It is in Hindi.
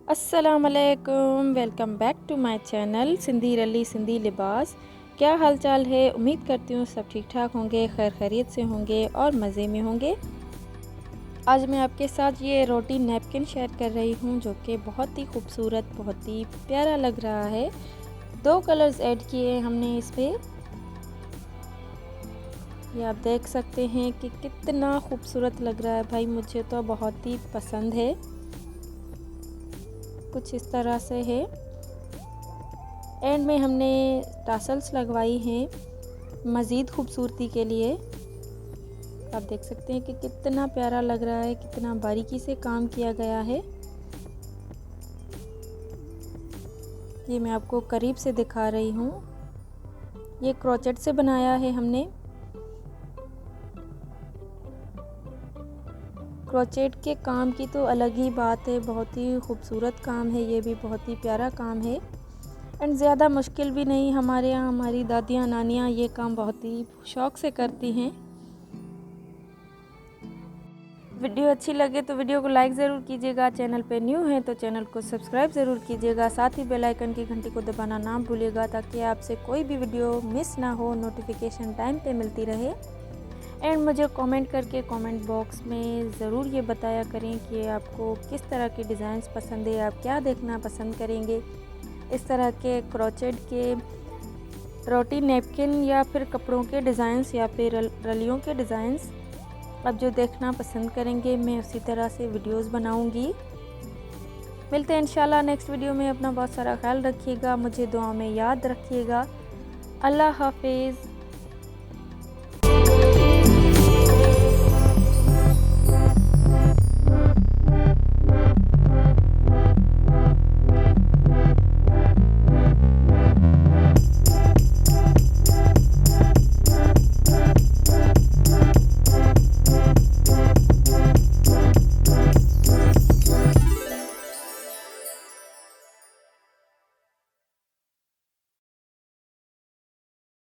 अस्सलामुअलैकुम, welcome back to my channel Sindhi ralli Sindhi लिबास। क्या हाल चाल है? उम्मीद करती हूँ सब ठीक ठाक होंगे, खैर खैरियत से होंगे और मज़े में होंगे। आज मैं आपके साथ ये रोटी नैपकिन शेयर कर रही हूँ जो कि बहुत ही खूबसूरत, बहुत ही प्यारा लग रहा है। 2 कलर्स ऐड किए हमने इस पर। ये आप देख सकते हैं कि कितना खूबसूरत लग रहा है भाई, मुझे तो बहुत ही पसंद है। कुछ इस तरह से है। एंड में हमने टासल्स लगवाई हैं मज़ीद खूबसूरती के लिए। आप देख सकते हैं कि कितना प्यारा लग रहा है, कितना बारीकी से काम किया गया है। ये मैं आपको करीब से दिखा रही हूँ। ये क्रोचेट से बनाया है हमने। क्रोचेट के काम की तो अलग ही बात है, बहुत ही खूबसूरत काम है, ये भी बहुत ही प्यारा काम है। एंड ज़्यादा मुश्किल भी नहीं। हमारे यहाँ हमारी दादियाँ नानियाँ ये काम बहुत ही शौक़ से करती हैं। वीडियो अच्छी लगे तो वीडियो को लाइक ज़रूर कीजिएगा। चैनल पे न्यू है तो चैनल को सब्सक्राइब ज़रूर कीजिएगा। साथ ही बेल आइकन की घंटी को दबाना ना भूलिएगा ताकि आपसे कोई भी वीडियो मिस ना हो, नोटिफिकेशन टाइम पे मिलती रहे। एंड मुझे कमेंट करके कमेंट बॉक्स में ज़रूर ये बताया करें कि आपको किस तरह के डिज़ाइंस पसंद है, आप क्या देखना पसंद करेंगे। इस तरह के क्रोचेट के रोटी नैपकिन या फिर कपड़ों के डिज़ाइंस या फिर रलियों के डिज़ाइंस आप जो देखना पसंद करेंगे, मैं उसी तरह से वीडियोस बनाऊंगी। मिलते हैं इंशाल्लाह नेक्स्ट वीडियो में। अपना बहुत सारा ख्याल रखिएगा, मुझे दुआ में याद रखिएगा। अल्लाह हाफिज़।